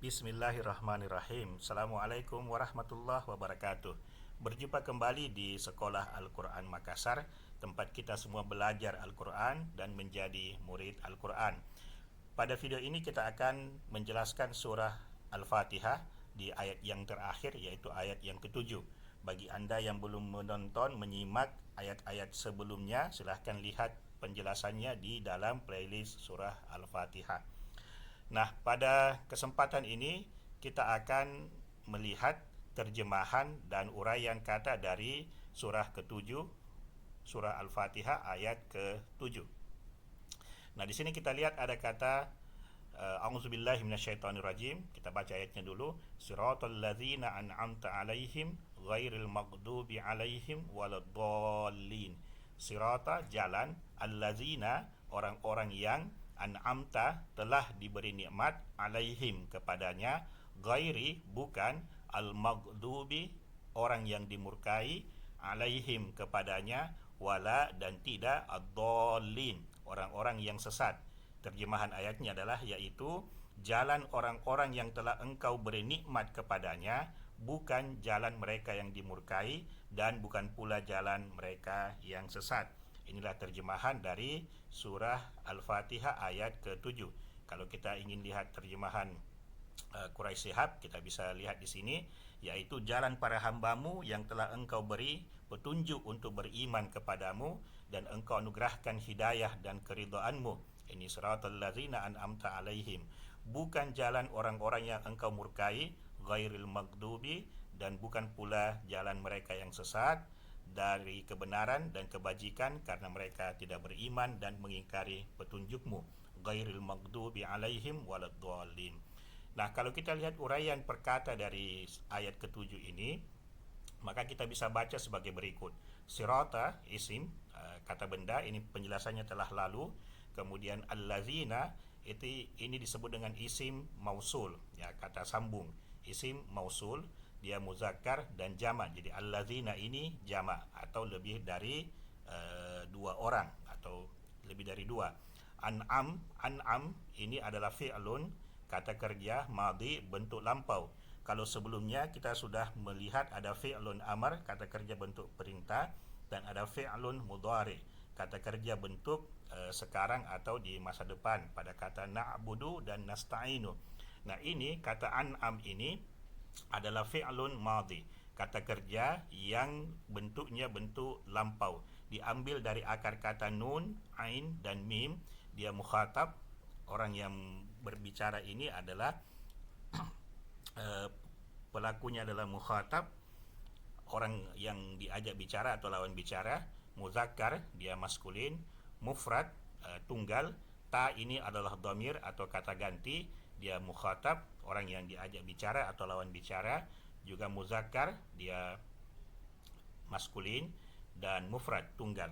Bismillahirrahmanirrahim. Assalamualaikum warahmatullahi wabarakatuh. Berjumpa kembali di Sekolah Al-Quran Makassar, tempat kita semua belajar Al-Quran dan menjadi murid Al-Quran. Pada video ini kita akan menjelaskan surah Al-Fatihah di ayat yang terakhir, yaitu ayat yang ketujuh. Bagi anda yang belum menyimak ayat-ayat sebelumnya, silahkan lihat penjelasannya di dalam playlist surah Al-Fatihah. Nah, pada kesempatan ini kita akan melihat terjemahan dan uraian kata dari surah ke-7, surah Al-Fatihah ayat ke-7. Nah, di sini kita lihat ada kata A'udzubillahi minasyaitonirrajim. Kita baca ayatnya dulu. Siratal ladzina an'amta 'alaihim ghairil maghdubi 'alaihim waladdallin. Sirata jalan, allazina orang-orang yang an'amta telah diberi nikmat, alaihim kepadanya, ghairi bukan, al-maghdubi orang yang dimurkai, alaihim kepadanya, wala dan tidak, ad-dallin orang-orang yang sesat. Terjemahan ayatnya adalah yaitu jalan orang-orang yang telah engkau beri nikmat kepadanya, bukan jalan mereka yang dimurkai dan bukan pula jalan mereka yang sesat. Inilah terjemahan dari surah Al-Fatihah ayat ke-7. Kalau kita ingin lihat terjemahan Quraisy Shihab, kita bisa lihat di sini, yaitu jalan para hambamu yang telah engkau beri petunjuk untuk beriman kepadamu dan engkau anugerahkan hidayah dan keridhaanmu. Ini siratal ladzina an'amta alaihim, bukan jalan orang-orang yang engkau murkai, ghairil maghdubi dan bukan pula jalan mereka yang sesat dari kebenaran dan kebajikan karena mereka tidak beriman dan mengingkari petunjukmu, ghairil maghdubi alaihim waladdallin. Nah, kalau kita lihat uraian perkata dari ayat ke-7 ini, maka kita bisa baca sebagai berikut. Sirata isim, kata benda, ini penjelasannya telah lalu. Kemudian allazina ini disebut dengan isim mausul, ya, kata sambung. Isim mausul dia muzakkar dan jamak. Jadi allazina ini jamak atau lebih dari dua orang atau lebih dari dua. An'am ini adalah fi'lun, kata kerja madhi bentuk lampau. Kalau sebelumnya kita sudah melihat ada fi'lun amar, kata kerja bentuk perintah, dan ada fi'lun mudhari, kata kerja bentuk sekarang atau di masa depan pada kata na'budu dan nasta'inu. Nah, ini kata an'am ini adalah fi'lun madhi, kata kerja yang bentuknya bentuk lampau, diambil dari akar kata nun, ain dan mim. Dia mukhatab, orang yang berbicara ini adalah pelakunya adalah mukhatab, orang yang diajak bicara atau lawan bicara. Muzakkar dia maskulin, mufrad tunggal, ta ini adalah dhamir atau kata ganti, dia mukhatab, orang yang diajak bicara atau lawan bicara. Juga muzakkar dia maskulin dan mufrad tunggal.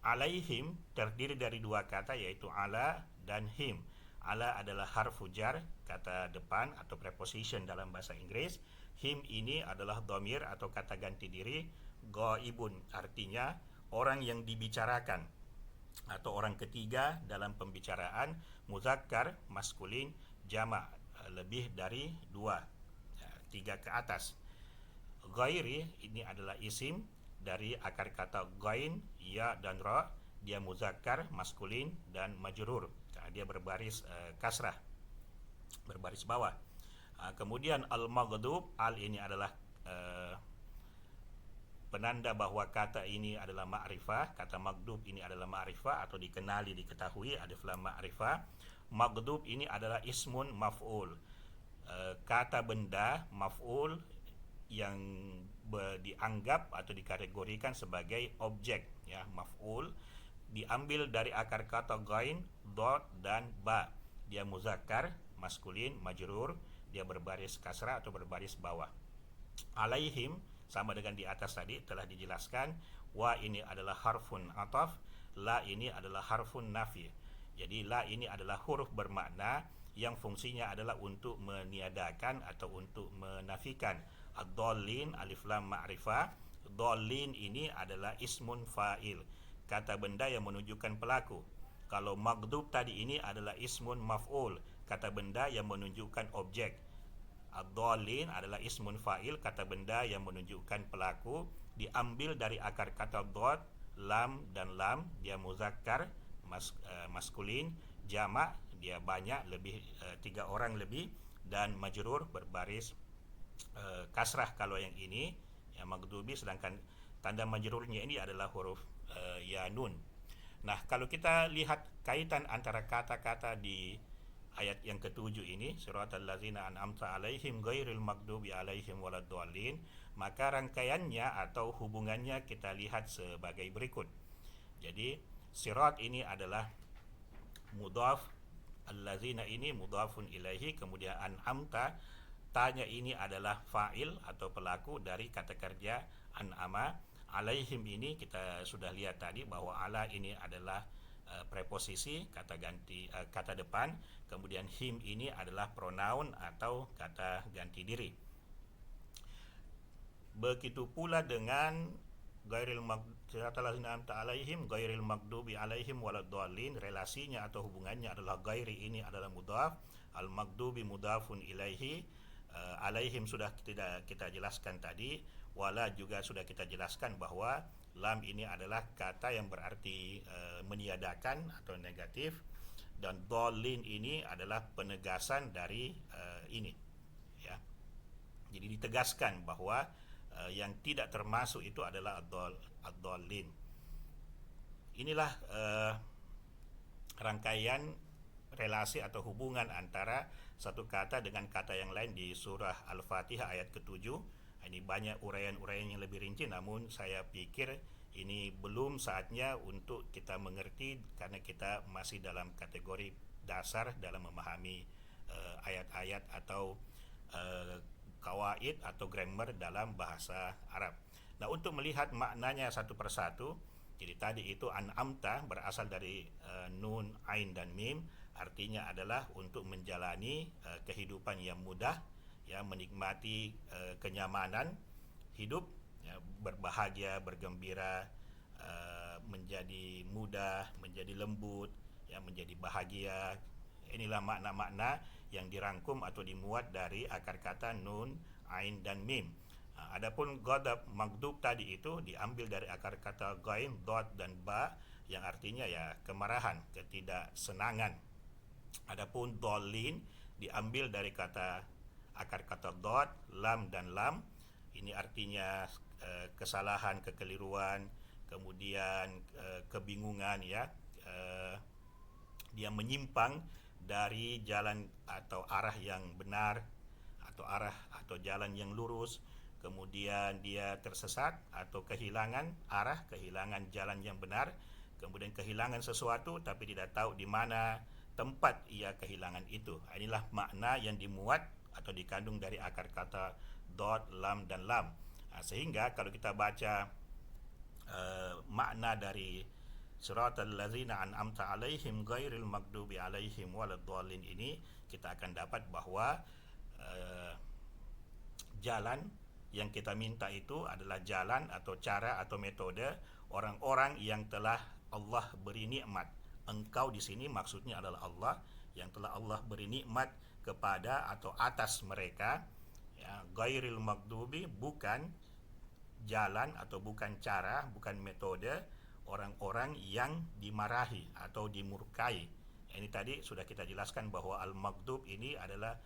Alaihim terdiri dari dua kata, yaitu ala dan him. Ala adalah harfu jar, kata depan atau preposition dalam bahasa Inggris. Him ini adalah dhamir atau kata ganti diri. Ghaibun artinya orang yang dibicarakan atau orang ketiga dalam pembicaraan. Muzakkar maskulin, jamak lebih dari dua, tiga ke atas. Ghairi ini adalah isim dari akar kata ghain, ya dan ra. Dia muzakkar maskulin dan majrur, dia berbaris kasrah, berbaris bawah. Kemudian al-maghdub, al ini adalah penanda bahwa kata ini adalah ma'rifah. Kata maghdub ini adalah ma'rifah atau dikenali, diketahui, alif lam ma'rifah. Maghdub ini adalah ismun maf'ul, kata benda maf'ul yang dianggap atau dikategorikan sebagai objek, ya, maf'ul, diambil dari akar kata ghain, dot dan ba. Dia muzakkar maskulin majrur, dia berbaris kasrah atau berbaris bawah. Alaihim sama dengan di atas tadi telah dijelaskan. Wa ini adalah harfun ataf, la ini adalah harfun nafi. Jadi la ini adalah huruf bermakna yang fungsinya adalah untuk meniadakan atau untuk menafikan. Ad-dallin alif lam ma'rifah. Dallin ini adalah ismun fa'il, kata benda yang menunjukkan pelaku. Kalau maghdub tadi ini adalah ismun maf'ul, kata benda yang menunjukkan objek. Ad-dallin adalah ismun fa'il, kata benda yang menunjukkan pelaku, diambil dari akar kata dad, lam dan lam, dia muzakkar, maskulin, jamak, dia banyak, lebih 3 orang lebih, dan majrur berbaris kasrah kalau yang ini, yang maghdubi, sedangkan tanda majrurnya ini adalah huruf ya nun. Nah, kalau kita lihat kaitan antara kata-kata di ayat yang ketujuh ini, siratal ladzina an'amta alaihim ghairil maghdubi alaihim waladdallin, maka rangkaiannya atau hubungannya kita lihat sebagai berikut. Jadi sirat ini adalah mudhaf, allazina ini mudhafun ilaihi, kemudian an'amta, tanya ini adalah fa'il atau pelaku dari kata kerja an'ama. Alaihim ini kita sudah lihat tadi bahwa ala ini adalah preposisi, kata ganti, kata depan, kemudian him ini adalah pronoun atau kata ganti diri. Begitu pula dengan ghairil maghdubi alaihim waladdallin, relasinya atau hubungannya adalah ghairi ini adalah mudhaf, al maghdubi mudhafun ilaihi, alaihim sudah kita jelaskan tadi, wala juga sudah kita jelaskan bahwa lam ini adalah kata yang berarti meniadakan atau negatif, dan dhalin ini adalah penegasan dari ini, ya. Jadi ditegaskan bahwa yang tidak termasuk itu adalah ad-dhalin. Inilah rangkaian relasi atau hubungan antara satu kata dengan kata yang lain di surah Al-Fatihah ayat ke-7. Ini banyak uraian-uraian yang lebih rinci, namun saya pikir ini belum saatnya untuk kita mengerti karena kita masih dalam kategori dasar dalam memahami ayat-ayat atau kawaid atau grammar dalam bahasa Arab. Nah, untuk melihat maknanya satu persatu, jadi tadi itu an'amta berasal dari nun, ain dan mim, artinya adalah untuk menjalani kehidupan yang mudah, ya, menikmati kenyamanan hidup, ya, berbahagia, bergembira, menjadi mudah, menjadi lembut, ya, menjadi bahagia. Inilah makna-makna yang dirangkum atau dimuat dari akar kata nun, ain dan mim. Adapun ghadab, maghdub tadi itu diambil dari akar kata ghain, dad dan ba, yang artinya ya kemarahan, ketidaksenangan. Adapun dhalin diambil dari akar kata dad, lam dan lam. Ini artinya kesalahan, kekeliruan, kemudian kebingungan, ya. Dia menyimpang dari jalan atau arah yang benar, atau arah atau jalan yang lurus, kemudian dia tersesat atau kehilangan arah, kehilangan jalan yang benar, kemudian kehilangan sesuatu tapi tidak tahu di mana tempat ia kehilangan itu. Inilah makna yang dimuat atau dikandung dari akar kata dot, lam dan lam. Sehingga kalau kita baca makna dari siratal ladzina an'amta alaihim ghairil maghdubi alaihim waladdallin ini, kita akan dapat bahwa jalan yang kita minta itu adalah jalan atau cara atau metode orang-orang yang telah Allah beri nikmat. Engkau di sini maksudnya adalah Allah, yang telah Allah beri nikmat kepada atau atas mereka, ya. Ghairil maghdubi, bukan jalan atau bukan cara, bukan metode orang-orang yang dimarahi atau dimurkai. Ini tadi sudah kita jelaskan bahwa al-maghdub ini adalah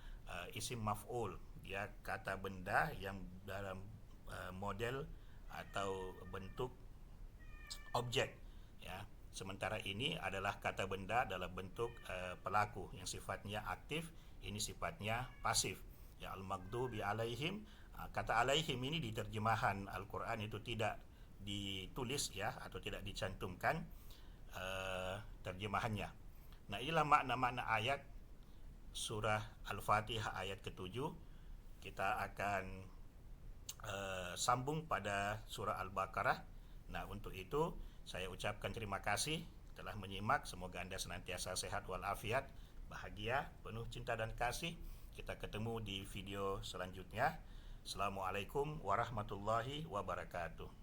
isim maf'ul, dia kata benda yang dalam model atau bentuk objek, ya. Sementara ini adalah kata benda dalam bentuk pelaku yang sifatnya aktif, ini sifatnya pasif. Ya, al-maghdubi alaihim, kata alaihim ini di terjemahan Al-Qur'an itu tidak ditulis, ya, atau tidak dicantumkan terjemahannya. Nah, inilah makna-makna ayat surah Al-Fatihah ayat ke-7. Kita akan sambung pada surah Al-Baqarah. Nah, untuk itu saya ucapkan terima kasih telah menyimak. Semoga Anda senantiasa sehat walafiat, bahagia, penuh cinta dan kasih. Kita ketemu di video selanjutnya. Assalamualaikum warahmatullahi wabarakatuh.